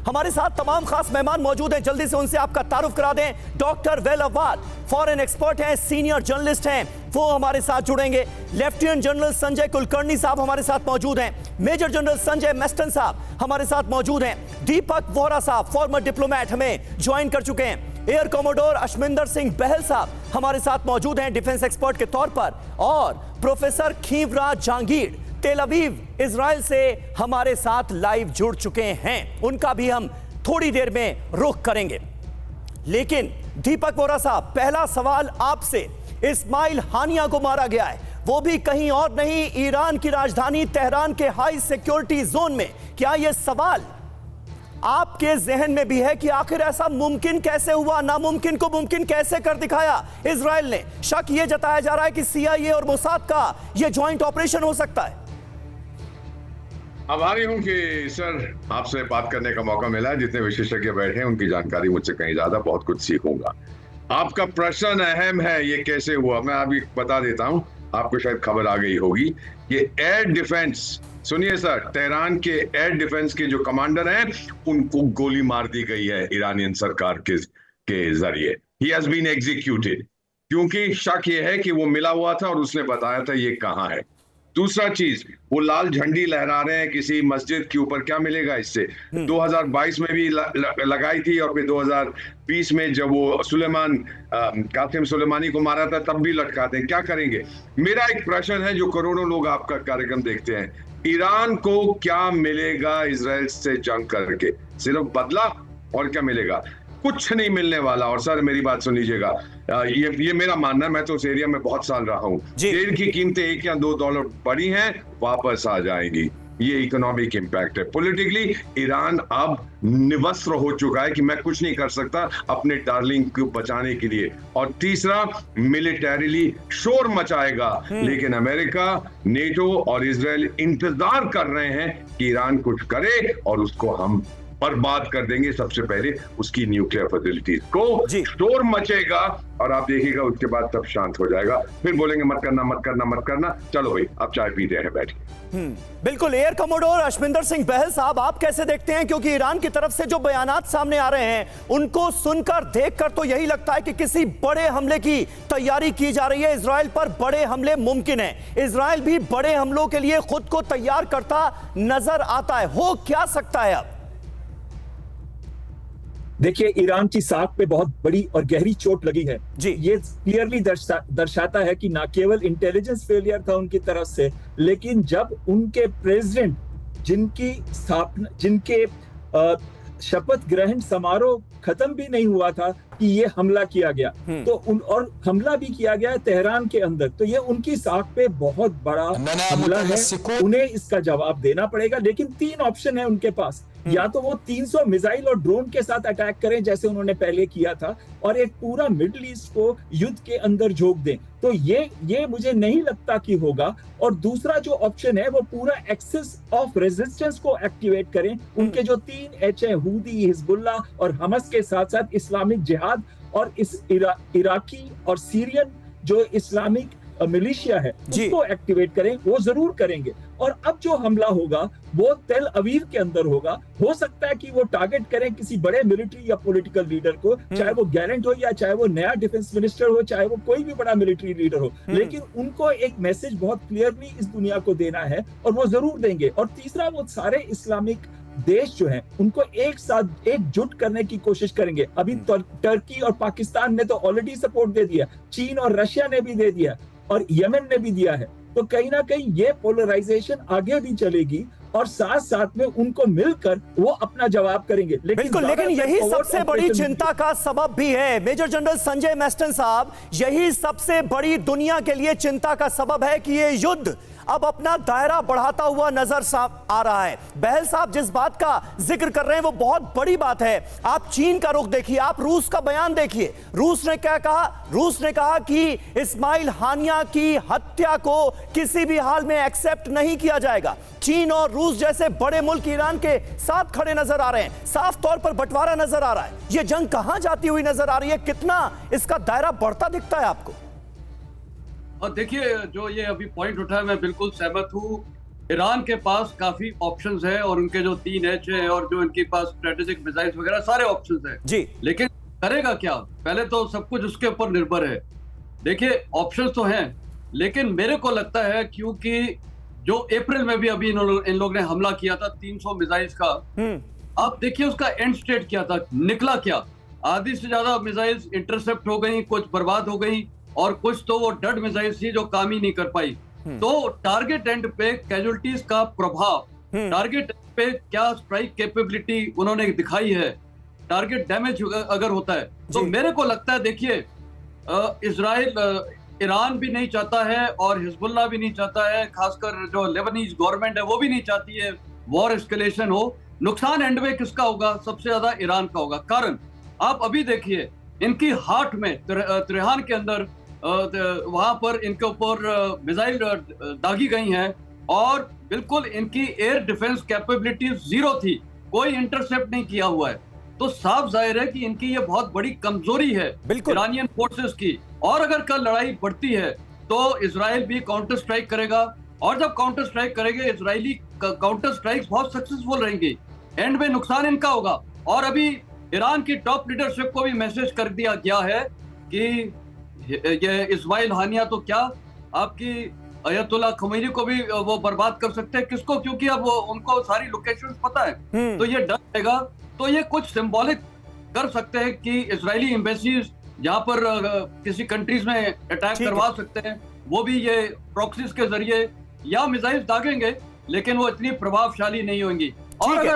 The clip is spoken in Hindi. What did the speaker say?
हमारे साथ तमाम खास मेहमान मौजूद हैं, जल्दी से उनसे आपका तारुफ करा दें। Doctor well Abbad foreign expert हैं, सीनियर जर्नलिस्ट हैं, वो हमारे साथ जुड़ेंगे। लेफ्टिनेंट जनरल संजय कुलकर्णी साहब हमारे साथ मौजूद हैं। मेजर जनरल संजय मेस्टन साहब हमारे साथ मौजूद हैं। दीपक वोहरा साहब फॉर्मर डिप्लोमेट हमें ज्वाइन कर चुके हैं। एयर कमोडोर अशमिंदर सिंह बहल साहब हमारे साथ मौजूद हैं डिफेंस एक्सपर्ट के तौर पर। और प्रोफेसर खीवराज जहांगीर तेल अवीव इजराइल से हमारे साथ लाइव जुड़ चुके हैं, उनका भी हम थोड़ी देर में रुख करेंगे। लेकिन दीपक वोहरा साहब, पहला सवाल आपसे। इस्माइल हानिया को मारा गया है, वो भी कहीं और नहीं, ईरान की राजधानी तेहरान के हाई सिक्योरिटी जोन में। क्या यह सवाल आपके जहन में भी है कि आखिर ऐसा मुमकिन कैसे हुआ, नामुमकिन को मुमकिन कैसे कर दिखाया इजराइल ने? शक यह जताया जा रहा है कि सीआईए और मोसाद का यह जॉइंट ऑपरेशन हो सकता है। आभारी हूं कि सर आपसे बात करने का मौका मिला है। जितने विशेषज्ञ बैठे हैं उनकी जानकारी मुझसे कहीं ज्यादा, बहुत कुछ सीखूंगा। आपका प्रश्न अहम है, ये कैसे हुआ। मैं अभी बता देता हूं, आपको शायद खबर आ गई होगी। ये एयर डिफेंस, सुनिए सर, तेहरान के एयर डिफेंस के जो कमांडर हैं उनको गोली मार दी गई है ईरानियन सरकार के जरिए। ही हैज बीन एग्जीक्यूटेड, क्योंकि शक ये है कि वो मिला हुआ था और उसने बताया था ये कहां है। दूसरा चीज, वो लाल झंडी लहरा रहे हैं किसी मस्जिद के ऊपर, क्या मिलेगा इससे? 2022 में भी लगाई थी और फिर 2020 में जब वो कासिम सुलेमानी को मारा था तब भी लटकाते हैं। क्या करेंगे? मेरा एक प्रश्न है, जो करोड़ों लोग आपका कार्यक्रम देखते हैं, ईरान को क्या मिलेगा इजराइल से जंग करके? सिर्फ बदला, और क्या मिलेगा? कुछ नहीं मिलने वाला। और सर मेरी बात सुन लीजिएगा, ये मेरा मानना है, मैं तो उस एरिया में बहुत साल रहा हूं। तेल की कीमतें $1 या $2 बढ़ी हैं, वापस आ जाएंगी। ये इकोनॉमिक इंपैक्ट है। पॉलिटिकली ईरान अब निवस्त्र हो चुका है कि मैं कुछ नहीं कर सकता अपने डार्लिंग को बचाने के लिए। और तीसरा, मिलिटरीली शोर मचाएगा, लेकिन अमेरिका, नेटो और इजराइल इंतजार कर रहे हैं कि ईरान कुछ करे और उसको हम बर्बाद कर देंगे। सबसे पहले उसकी न्यूक्लियर फैसिलिटीज को। शोर मचेगा और आप देखिएगा उसके बाद तब शांत हो जाएगा। फिर बोलेंगे मत करना मत करना मत करना। चलो भाई, आप चाय पी रहे हैं बैठ के। बिल्कुल। एयर कमोडोर अशमिंदर सिंह बहल साहब, आप कैसे देखते हैं? क्योंकि ईरान की तरफ से जो बयानात सामने आ रहे हैं उनको सुनकर देखकर तो यही लगता है कि किसी बड़े हमले की तैयारी की जा रही है। इजराइल पर बड़े हमले मुमकिन है, इजराइल भी बड़े हमलों के लिए खुद को तैयार करता नजर आता है। हो क्या सकता है अब? देखिए, ईरान की साख पे बहुत बड़ी और गहरी चोट लगी है जी। ये क्लियरली दर्शाता है कि ना केवल इंटेलिजेंस फेलियर था उनकी तरफ से, लेकिन जब उनके प्रेसिडेंट जिनके शपथ ग्रहण समारोह खत्म भी नहीं हुआ था कि ये हमला किया गया, तो और हमला भी किया गया है तेहरान के अंदर, तो ये उनकी साख पे बहुत बड़ा हमला है। उन्हें इसका जवाब देना पड़ेगा। लेकिन 3 ऑप्शन है उनके पास। या तो वो 300 मिसाइल और ड्रोन के साथ अटैक करें जैसे उन्होंने पहले किया था, और एक पूरा मिडिल ईस्ट को युद्ध के अंदर झोंक दें, तो ये मुझे नहीं लगता कि होगा। और दूसरा जो ऑप्शन है वो पूरा एक्सिस ऑफ रेजिस्टेंस को एक्टिवेट करें। उनके जो 3 H है, हूदी, हिजबुल्लाह और हमस के साथ साथ इस्लामिक जिहाद और इस इराकी और सीरियन जो इस्लामिक मिलिशिया है उसको एक्टिवेट करें। वो जरूर करेंगे। और अब जो हमला होगा वो तेल अवीव के अंदर होगा। हो सकता है कि वो टारगेट करें किसी बड़े मिलिट्री या पॉलिटिकल लीडर को, चाहे वो गैलेंट हो या चाहे वो नया डिफेंस मिनिस्टर हो, चाहे वो कोई भी बड़ा मिलिट्री लीडर हो, लेकिन उनको एक मैसेज बहुत क्लियरली इस दुनिया को देना है और वो जरूर देंगे। और तीसरा, वो सारे इस्लामिक देश जो हैं उनको एक साथ एकजुट करने की कोशिश करेंगे। अभी टर्की और पाकिस्तान ने तो ऑलरेडी सपोर्ट दे दिया, चीन और रशिया ने भी दे दिया और यमन ने भी दिया है। तो कहीं ना कहीं ये पोलराइजेशन आगे भी चलेगी और साथ साथ में उनको मिलकर वो अपना जवाब करेंगे। लेकिन यही सबसे बड़ी चिंता का सबब भी है। मेजर जनरल संजय मेस्टन साहब, यही सबसे बड़ी दुनिया के लिए चिंता का सबब है कि ये युद्ध अब अपना दायरा बढ़ाता हुआ नजर आ रहा है। बहल साहब जिस बात का जिक्र कर रहे हैं वो बहुत बड़ी बात है। आप चीन का रुख देखिए, आप रूस का बयान देखिए। रूस ने क्या कहा? रूस ने कहा कि इस्माइल हानिया की हत्या को किसी भी हाल में एक्सेप्ट नहीं किया जाएगा। चीन और रूस जैसे बड़े मुल्क ईरान के साथ खड़े नजर आ रहे हैं। साफ तौर पर बंटवारा नजर आ रहा है। यह जंग कहां जाती हुई नजर आ रही है? कितना इसका दायरा बढ़ता दिखता है आपको? और देखिए, जो ये अभी पॉइंट उठा है मैं बिल्कुल सहमत हूँ। ईरान के पास काफी ऑप्शंस है और उनके जो 3H है और जो इनके पास स्ट्रेटेजिक मिसाइल्स वगैरह सारे ऑप्शंस है जी, लेकिन करेगा क्या? पहले तो सब कुछ उसके ऊपर निर्भर है। देखिए ऑप्शंस तो हैं लेकिन मेरे को लगता है क्योंकि जो अप्रैल में भी अभी इन लोग ने हमला किया था 300 मिसाइल्स का, आप देखिए उसका एंड स्टेट क्या था, निकला क्या? आधी से ज्यादा मिसाइल्स इंटरसेप्ट हो गई, कुछ बर्बाद हो गई और कुछ तो वो डड मिसाइल्स थी जो काम ही नहीं कर पाई। तो टारगेट एंड पे कैजुअलिटीज का प्रभाव, टारगेट पे क्या स्ट्राइक कैपेबिलिटी उन्होंने दिखाई है, टारगेट डैमेज अगर होता है तो मेरे को लगता है देखिए इजराइल ईरान भी नहीं चाहता है और हिजबुल्लाह भी नहीं चाहता है, खासकर जो लेबनीज गवर्नमेंट है वो भी नहीं चाहती है वॉर एस्केलेशन हो। नुकसान एंड में किसका होगा? सबसे ज्यादा ईरान का होगा। कारण आप अभी देखिए इनकी हार्ट में त्रिहान के अंदर वहां पर इनके ऊपर मिसाइल दागी गई हैं और बिल्कुल इनकी एयर डिफेंस कैपेबिलिटीज जीरो थी, कोई इंटरसेप्ट नहीं किया हुआ है। तो साफ जाहिर है कि इनकी ये बहुत बड़ी कमजोरी है ईरानियन फोर्सेस की। और अगर कल लड़ाई बढ़ती है तो इजराइल भी काउंटर स्ट्राइक करेगा और जब काउंटर स्ट्राइक करेंगे इजरायली काउंटर स्ट्राइक्स बहुत सक्सेसफुल रहेंगी, एंड में नुकसान इनका होगा। और अभी ईरान की टॉप लीडरशिप को भी मैसेज कर दिया गया है कि ये इस्माइल हानिया तो क्या आपकी अयतुल्ला खमीनी को भी वो बर्बाद कर सकते हैं। किसको? क्योंकि अब उनको सारी लोकेशंस पता है तो ये डर रहेगा। तो ये कुछ सिंबॉलिक कर सकते हैं कि इजरायली एम्बेसीज जहां पर किसी कंट्रीज में अटैक करवा सकते हैं, वो भी ये प्रॉक्सीज के जरिए या मिसाइल्स दागेंगे लेकिन वो इतनी प्रभावशाली नहीं होंगी। और अगर